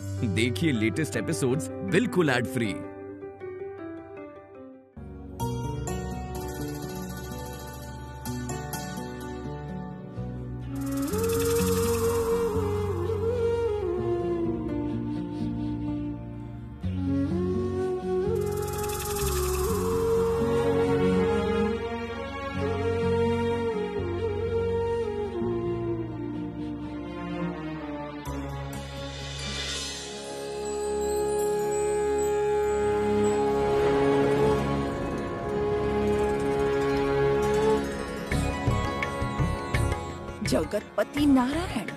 देखिए latest episodes बिल्कुल ad free. Jagatpati Narayan,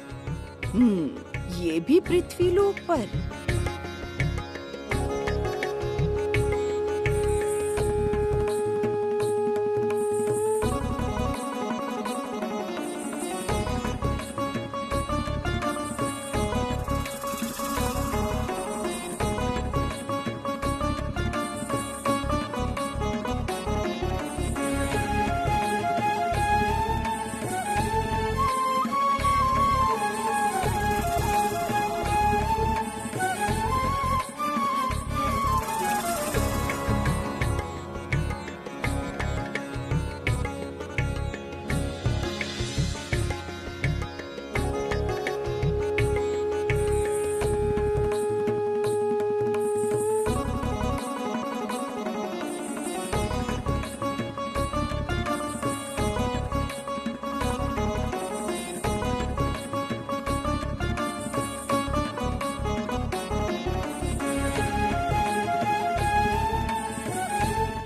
ये भी पृथ्वी लोक पर।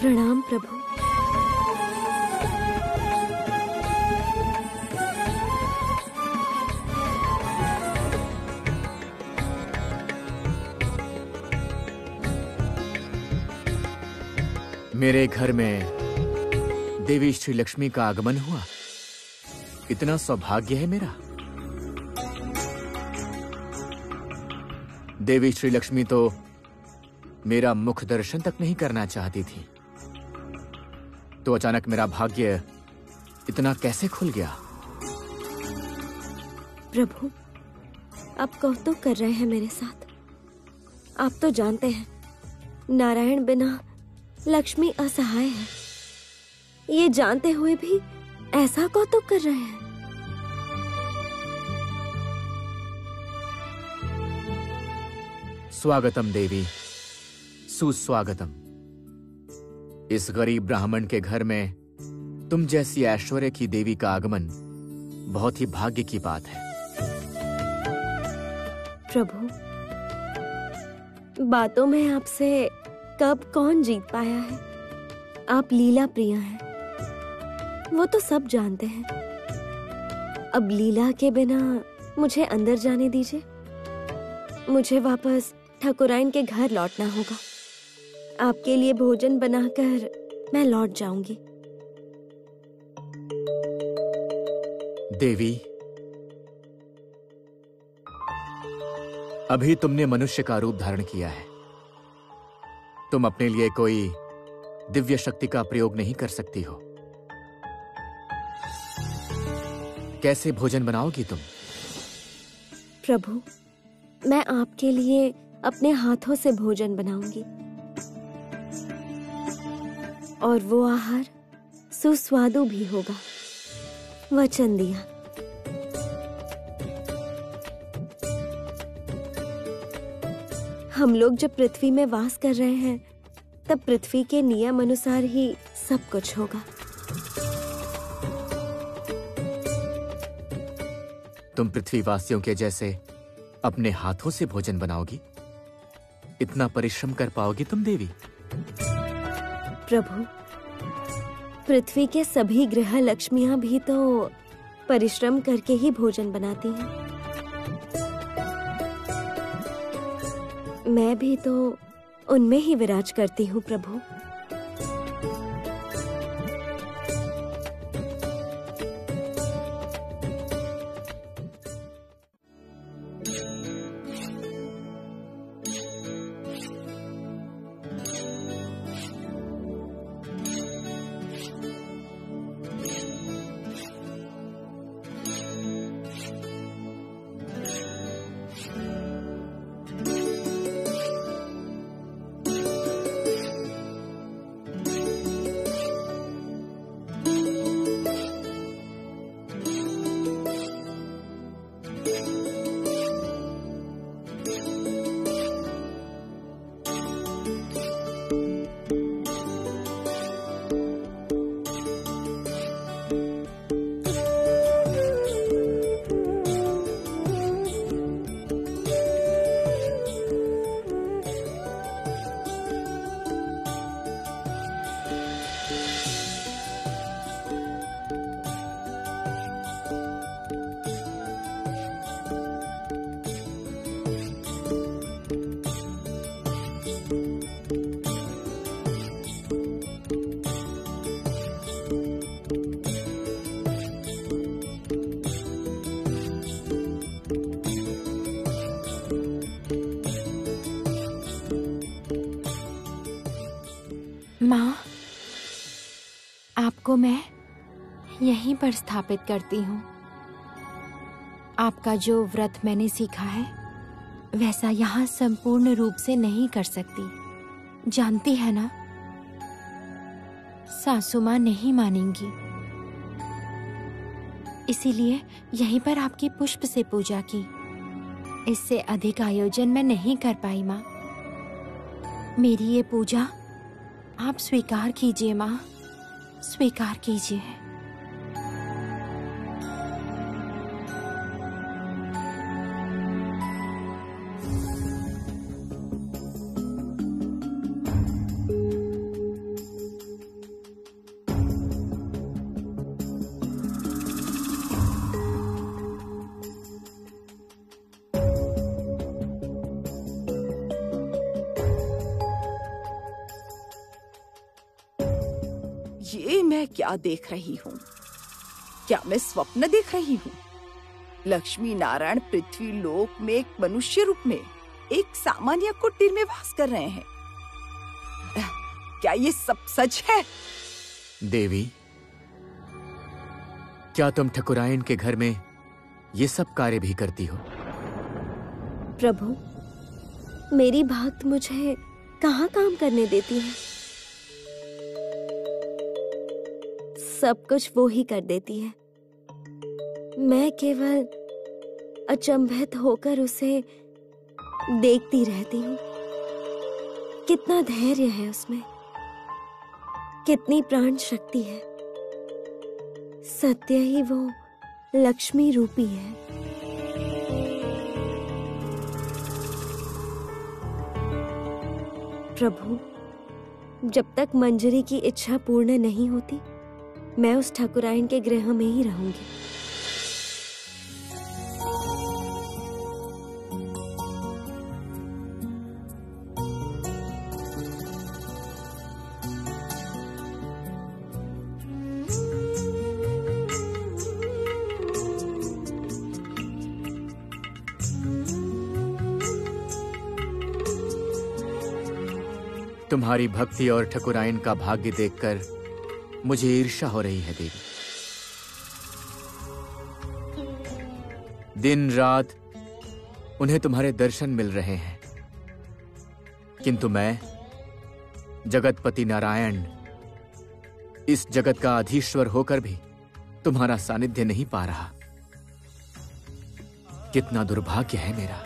प्रणाम प्रभु। मेरे घर में देवी श्री लक्ष्मी का आगमन हुआ। इतना सौभाग्य है मेरा। देवी श्री लक्ष्मी तो मेरा मुख दर्शन तक नहीं करना चाहती थी, तो अचानक मेरा भाग्य इतना कैसे खुल गया? प्रभु, आप कौतुक कर रहे हैं मेरे साथ। आप तो जानते हैं नारायण बिना लक्ष्मी असहाय है। ये जानते हुए भी ऐसा कौतुक कर रहे हैं। स्वागतम देवी, सुस्वागतम। इस गरीब ब्राह्मण के घर में तुम जैसी ऐश्वर्य की देवी का आगमन बहुत ही भाग्य की बात है। प्रभु, बातों में आपसे कब कौन जीत पाया है। आप लीला प्रिय हैं, वो तो सब जानते हैं। अब लीला के बिना मुझे अंदर जाने दीजिए। मुझे वापस ठाकुराइन के घर लौटना होगा। आपके लिए भोजन बनाकर मैं लौट जाऊंगी। देवी, अभी तुमने मनुष्य का रूप धारण किया है। तुम अपने लिए कोई दिव्य शक्ति का प्रयोग नहीं कर सकती हो। कैसे भोजन बनाओगी तुम? प्रभु, मैं आपके लिए अपने हाथों से भोजन बनाऊंगी, और वो आहार सुस्वादु भी होगा। वचन दिया। हम लोग जब पृथ्वी में वास कर रहे हैं, तब पृथ्वी के नियम अनुसार ही सब कुछ होगा। तुम पृथ्वीवासियों के जैसे अपने हाथों से भोजन बनाओगी? इतना परिश्रम कर पाओगी तुम देवी? प्रभु, पृथ्वी के सभी गृह लक्ष्मियां भी तो परिश्रम करके ही भोजन बनाती हैं। मैं भी तो उनमें ही विराज करती हूँ प्रभु। माँ, आपको मैं यहीं पर स्थापित करती हूँ। आपका जो व्रत मैंने सीखा है वैसा यहाँ संपूर्ण रूप से नहीं कर सकती, जानती है ना? सासू माँ नहीं मानेंगी, इसीलिए यहीं पर आपकी पुष्प से पूजा की। इससे अधिक आयोजन मैं नहीं कर पाई माँ। मेरी ये पूजा आप स्वीकार कीजिए माँ, स्वीकार कीजिए। ये मैं क्या देख रही हूँ? क्या मैं स्वप्न देख रही हूँ? लक्ष्मी नारायण पृथ्वी लोक में एक मनुष्य रूप में एक सामान्य कुटीर में वास कर रहे हैं। क्या ये सब सच है? देवी, क्या तुम ठकुराइन के घर में ये सब कार्य भी करती हो? प्रभु, मेरी भक्त मुझे कहाँ काम करने देती है? सब कुछ वो ही कर देती है। मैं केवल अचंभित होकर उसे देखती रहती हूँ। कितना धैर्य है उसमें, कितनी प्राण शक्ति है। सत्य ही वो लक्ष्मी रूपी है। प्रभु, जब तक मंजरी की इच्छा पूर्ण नहीं होती, मैं उस ठाकुराइन के गृह में ही रहूंगी। तुम्हारी भक्ति और ठकुराइन का भाग्य देखकर मुझे ईर्ष्या हो रही है देवी। दिन रात उन्हें तुम्हारे दर्शन मिल रहे हैं, किंतु मैं जगतपति नारायण इस जगत का अधीश्वर होकर भी तुम्हारा सानिध्य नहीं पा रहा। कितना दुर्भाग्य है मेरा।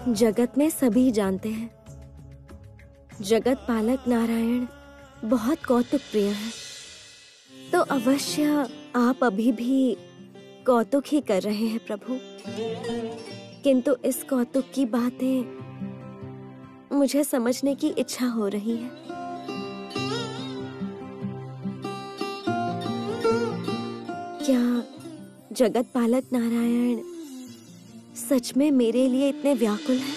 जगत में सभी जानते हैं, जगत पालक नारायण बहुत कौतुक प्रिय है। तो अवश्य आप अभी भी कौतुक ही कर रहे हैं प्रभु, किंतु इस कौतुक की बातें मुझे समझने की इच्छा हो रही है। क्या जगत पालक नारायण सच में मेरे लिए इतने व्याकुल हैं?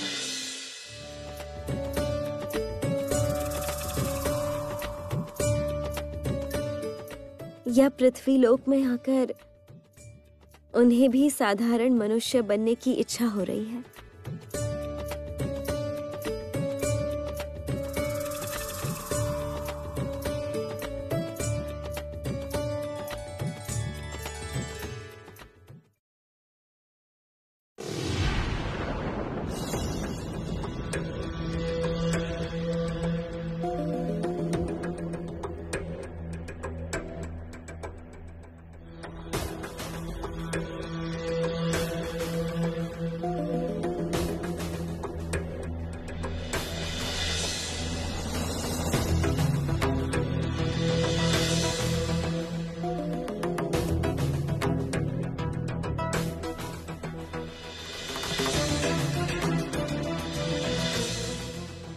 या पृथ्वी लोक में आकर उन्हें भी साधारण मनुष्य बनने की इच्छा हो रही है?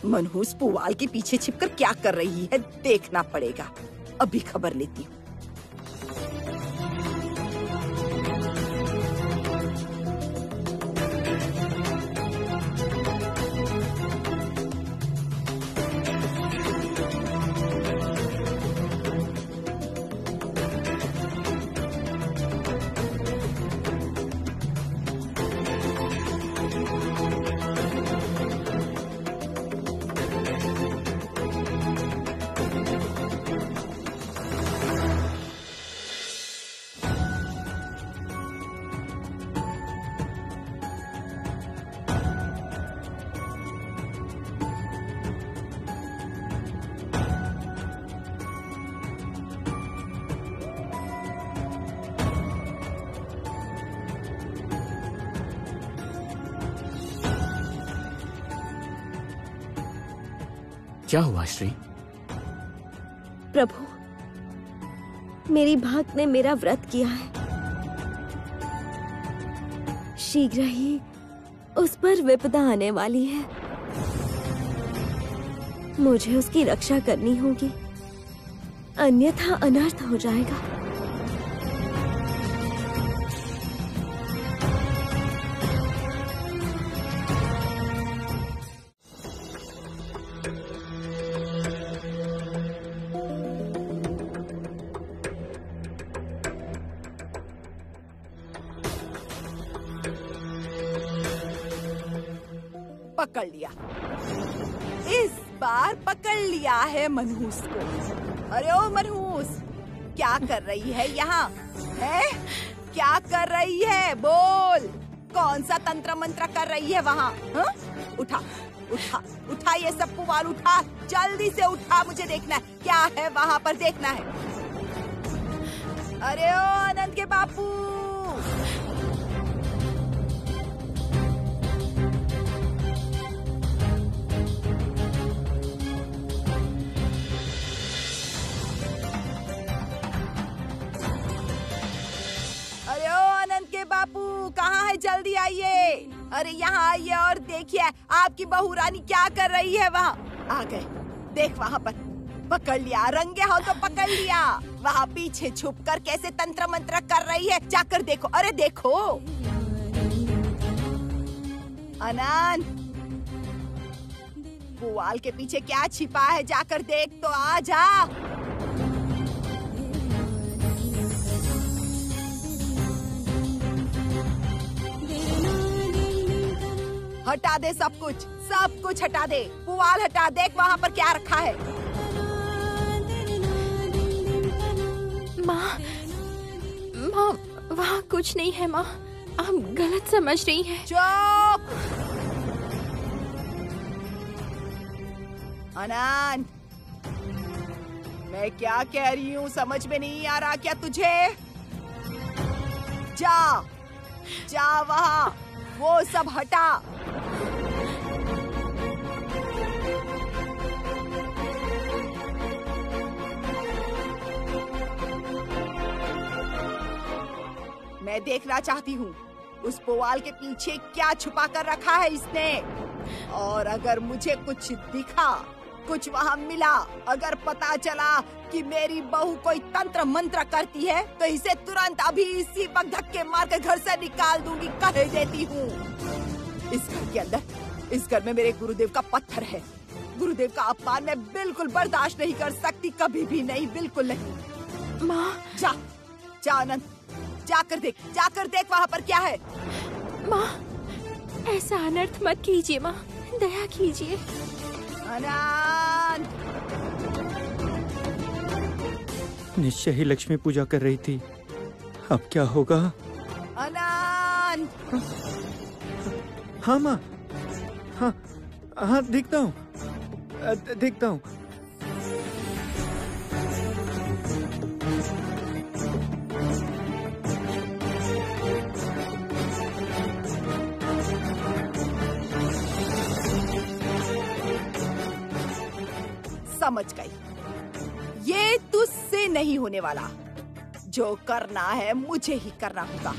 मनहूस पुवाल के पीछे छिपकर क्या कर रही है देखना पड़ेगा। अभी खबर लेती हूँ। क्या हुआ श्री? प्रभु, मेरी भक्त ने मेरा व्रत किया है। शीघ्र ही उस पर विपदा आने वाली है। मुझे उसकी रक्षा करनी होगी, अन्यथा अनर्थ हो जाएगा। पकड़ लिया, इस बार पकड़ लिया है मनहूस को। अरे ओ मनहूस, क्या कर रही है यहाँ? है क्या कर रही है? बोल, कौन सा तंत्र मंत्र कर रही है वहाँ? उठा उठा उठा ये सब पुवाल उठा, जल्दी से उठा, मुझे देखना है क्या है वहाँ पर, देखना है। अरे ओ आनंद के बापू, बापू कहाँ है? जल्दी आइए। अरे यहाँ आइए और देखिए आपकी बहू रानी क्या कर रही है वहाँ। आ गए, देख वहाँ पर, पकड़ लिया, रंगे हाथों पकड़ लिया। वहाँ पीछे छुप कर कैसे तंत्र मंत्र कर रही है, जाकर देखो। अरे देखो आनंद, पुवाल के पीछे क्या छिपा है, जाकर देख तो, आ जा। हटा दे सब कुछ हटा दे, पुवाल हटा, देख वहाँ पर क्या रखा है। माँ, वहाँ कुछ नहीं है माँ, आप गलत समझ रही हैं। चुप! आनंद, मैं क्या कह रही हूँ समझ में नहीं आ रहा क्या तुझे? जा वहाँ, वो सब हटा। मैं देखना चाहती हूँ उस पुवाल के पीछे क्या छुपा कर रखा है इसने, और अगर मुझे कुछ दिखा, कुछ वहाँ मिला, अगर पता चला कि मेरी बहू कोई तंत्र मंत्र करती है, तो इसे तुरंत अभी इसी वक्त धक्के मार कर घर से निकाल दूंगी, कह देती हूँ। इस घर के अंदर, इस घर में मेरे गुरुदेव का पत्थर है। गुरुदेव का अपमान मैं बिल्कुल बर्दाश्त नहीं कर सकती, कभी भी नहीं, बिल्कुल नहीं। माँ, जा आनंद, जाकर देख वहाँ पर क्या है। माँ, ऐसा अनर्थ मत कीजिए माँ, दया कीजिए। आनंद, निश्चय ही लक्ष्मी पूजा कर रही थी, अब क्या होगा? आनंद! हाँ माँ, हाँ देखता हूँ। समझ गई, ये तुझसे नहीं होने वाला। जो करना है मुझे ही करना होगा।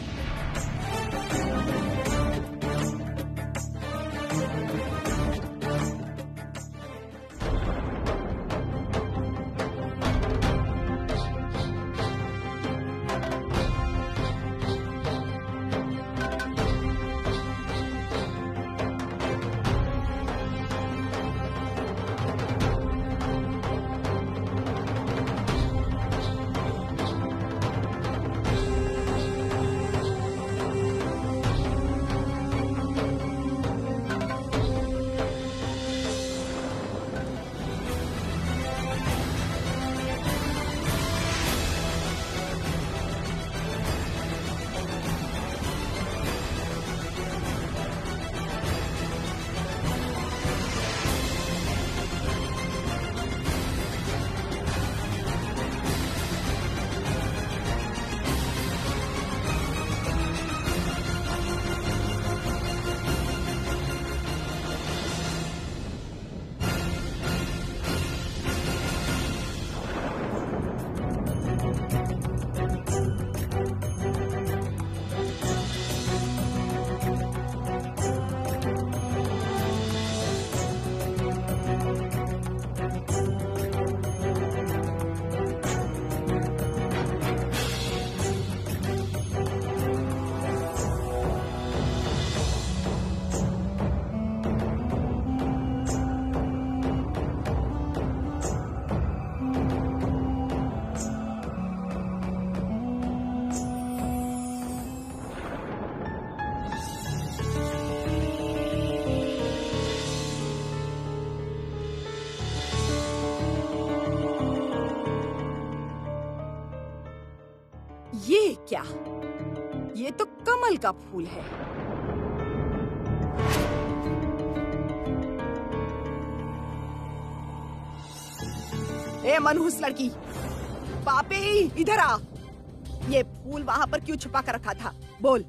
क्या? ये तो कमल का फूल है। ए मनहूस लड़की, पापी, इधर आ। ये फूल वहाँ पर क्यों छुपा कर रखा था? बोल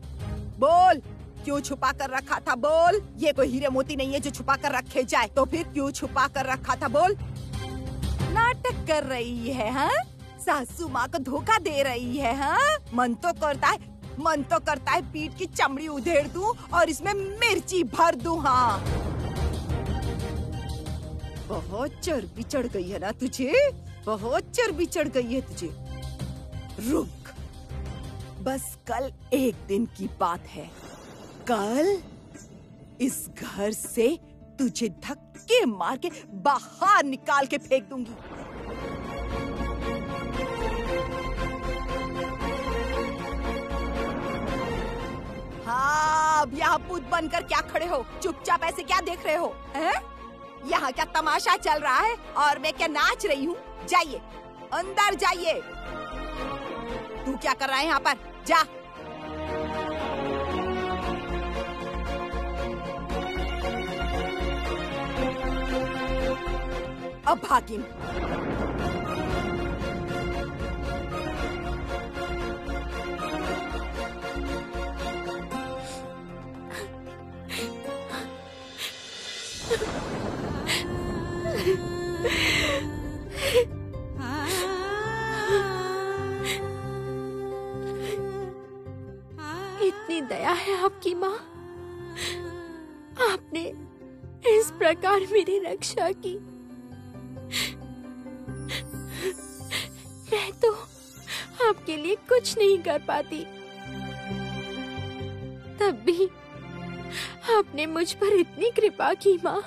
बोल, क्यों छुपा कर रखा था? बोल। ये कोई हीरे मोती नहीं है जो छुपा कर रखे जाए, तो फिर क्यों छुपा कर रखा था? बोल। नाटक कर रही है, हाँ? सासू माँ को धोखा दे रही है, हाँ? मन तो करता है पीठ की चमड़ी उधेड़ दूं और इसमें मिर्ची भर दूं, हाँ। बहुत चर्बी चढ़ गई है ना तुझे, बहुत चर्बी चढ़ गई है तुझे। रुक, बस कल एक दिन की बात है। कल इस घर से तुझे धक्के मार के बाहर निकाल के फेंक दूंगी। हाँ, अब यहाँ भूत बनकर क्या खड़े हो? चुपचाप ऐसे क्या देख रहे हो? हैं? यहाँ क्या तमाशा चल रहा है और मैं क्या नाच रही हूँ? जाइए, अंदर जाइए। तू क्या कर रहा है यहाँ पर? जा। अब भागिन। इतनी दया है आपकी माँ, आपने इस प्रकार मेरी रक्षा की। मैं तो आपके लिए कुछ नहीं कर पाती, तब भी आपने मुझ पर इतनी कृपा की माँ।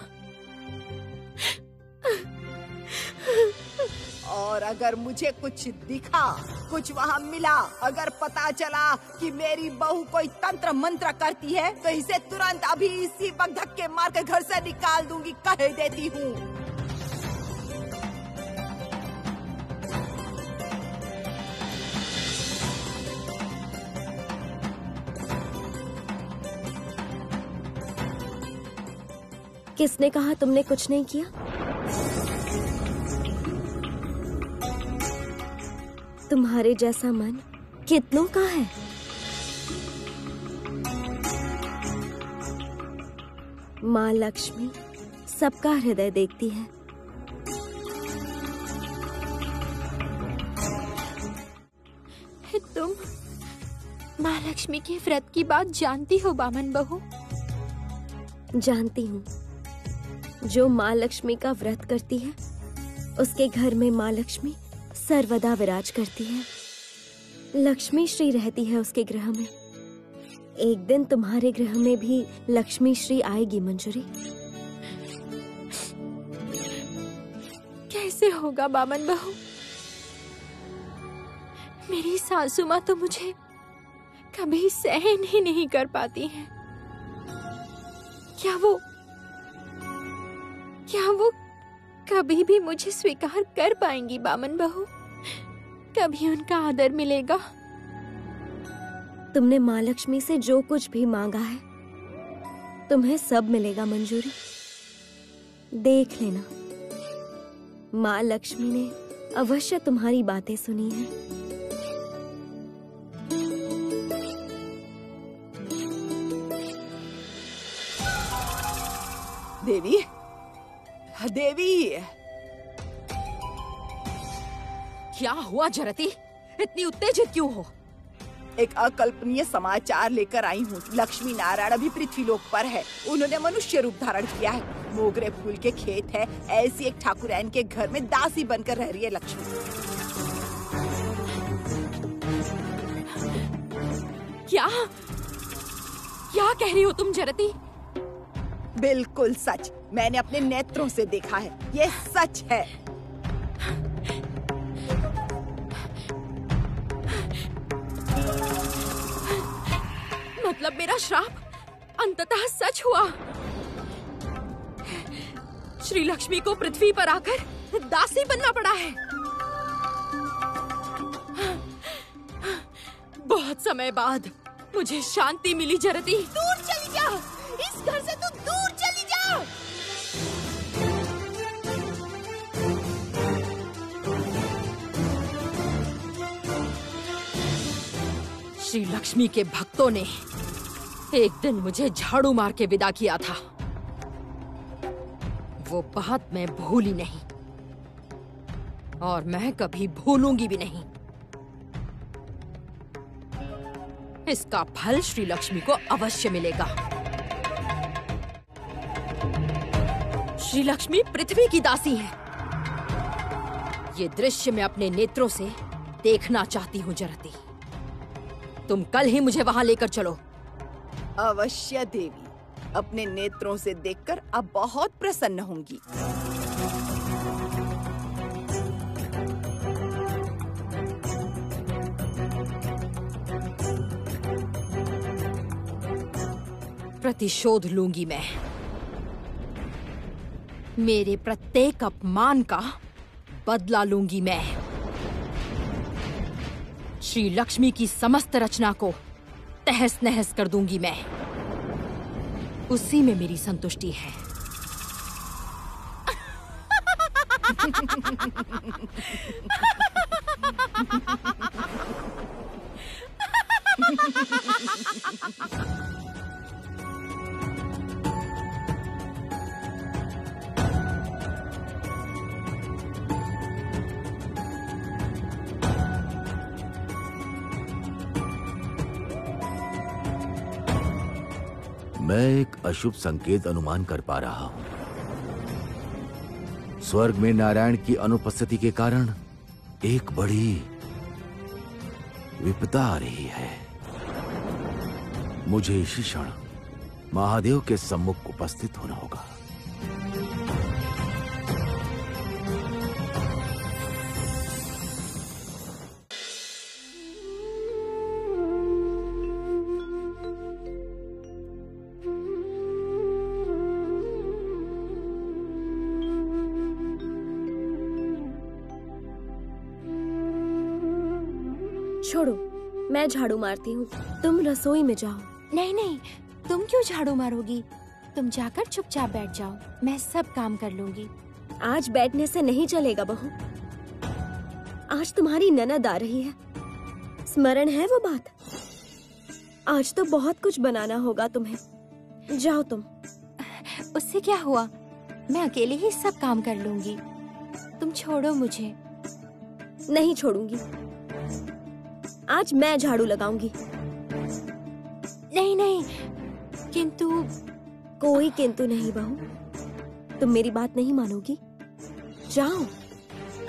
और अगर मुझे कुछ दिखा, कुछ वहाँ मिला, अगर पता चला कि मेरी बहू कोई तंत्र मंत्र करती है, तो इसे तुरंत अभी इसी वक्त धक्के मार के घर से निकाल दूंगी, कह देती हूँ। किसने कहा तुमने कुछ नहीं किया? तुम्हारे जैसा मन कितनों का है। माँ लक्ष्मी सबका हृदय देखती है। तुम माँ लक्ष्मी के व्रत की बात जानती हो बामन बहू? जानती हूँ। जो माँ लक्ष्मी का व्रत करती है, उसके घर में माँ लक्ष्मी सर्वदा विराज करती है। लक्ष्मी श्री रहती है उसके ग्रह में। एक दिन तुम्हारे ग्रह में भी लक्ष्मी श्री आएगी मंजूरी। कैसे होगा बामन बहू? मेरी सासू माँ तो मुझे कभी सहन ही नहीं कर पाती हैं। क्या वो कभी भी मुझे स्वीकार कर पाएंगी बामन बहू? कभी उनका आदर मिलेगा? तुमने माँ लक्ष्मी से जो कुछ भी मांगा है, तुम्हें सब मिलेगा मंजूरी। देख लेना, माँ लक्ष्मी ने अवश्य तुम्हारी बातें सुनी है। देवी, देवी, क्या हुआ जरती? इतनी उत्तेजित क्यों हो? एक अकल्पनीय समाचार लेकर आई हूँ। लक्ष्मी नारायण अभी पृथ्वीलोक पर है। उन्होंने मनुष्य रूप धारण किया है। मोगरे फूल के खेत है, ऐसी एक ठाकुरैन के घर में दासी बनकर रह रही है लक्ष्मी। क्या कह रही हो तुम जरती? बिल्कुल सच। मैंने अपने नेत्रों से देखा है, ये सच है। मतलब मेरा श्राप अंततः सच हुआ। श्री लक्ष्मी को पृथ्वी पर आकर दासी बनना पड़ा है। बहुत समय बाद मुझे शांति मिली जरती। दूर चली जा, इस घर से तू दूर चली जा। श्री लक्ष्मी के भक्तों ने एक दिन मुझे झाड़ू मार के विदा किया था। वो बात मैं भूली नहीं और मैं कभी भूलूंगी भी नहीं। इसका फल श्री लक्ष्मी को अवश्य मिलेगा। श्री लक्ष्मी पृथ्वी की दासी है। ये दृश्य मैं अपने नेत्रों से देखना चाहती हूँ जरती। तुम कल ही मुझे वहां लेकर चलो। अवश्य देवी, अपने नेत्रों से देखकर अब बहुत प्रसन्न होंगी। प्रतिशोध लूंगी मैं। मेरे प्रत्येक अपमान का बदला लूंगी मैं। श्री लक्ष्मी की समस्त रचना को तहस नहस कर दूंगी मैं। उसी में मेरी संतुष्टि है। मैं एक अशुभ संकेत अनुमान कर पा रहा हूं। स्वर्ग में नारायण की अनुपस्थिति के कारण एक बड़ी विपदा आ रही है। मुझे इसी क्षण महादेव के सम्मुख उपस्थित होना होगा। छोड़ो, मैं झाड़ू मारती हूँ, तुम रसोई में जाओ। नहीं नहीं, तुम क्यों झाड़ू मारोगी? तुम जाकर चुपचाप बैठ जाओ, मैं सब काम कर लूंगी। आज बैठने से नहीं चलेगा बहू। आज तुम्हारी ननद आ रही है, स्मरण है वो बात? आज तो बहुत कुछ बनाना होगा तुम्हें। जाओ तुम। उससे क्या हुआ, मैं अकेले ही सब काम कर लूंगी। तुम छोड़ो मुझे। नहीं छोड़ूंगी, आज मैं झाड़ू लगाऊंगी। नहीं नहीं, किंतु। कोई किंतु नहीं बहू, तुम मेरी बात नहीं मानोगी। जाओ,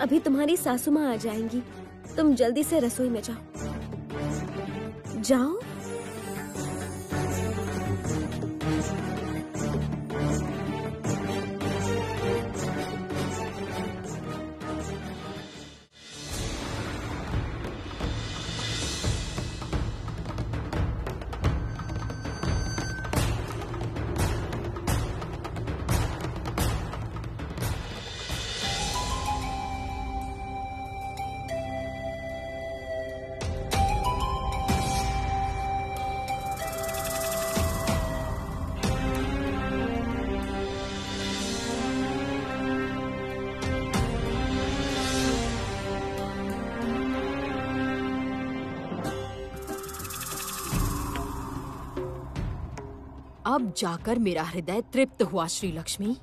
अभी तुम्हारी सासू माँ आ जाएंगी। तुम जल्दी से रसोई में जाओ। जाओ। अब जाकर मेरा हृदय तृप्त हुआ श्री लक्ष्मी।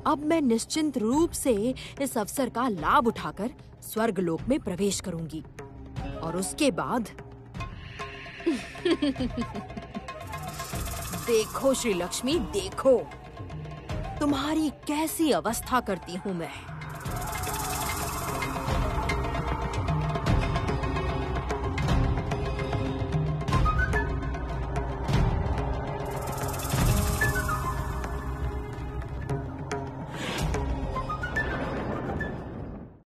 अब मैं निश्चिंत रूप से इस अवसर का लाभ उठाकर स्वर्गलोक में प्रवेश करूंगी और उसके बाद देखो श्री लक्ष्मी, देखो तुम्हारी कैसी अवस्था करती हूँ मैं।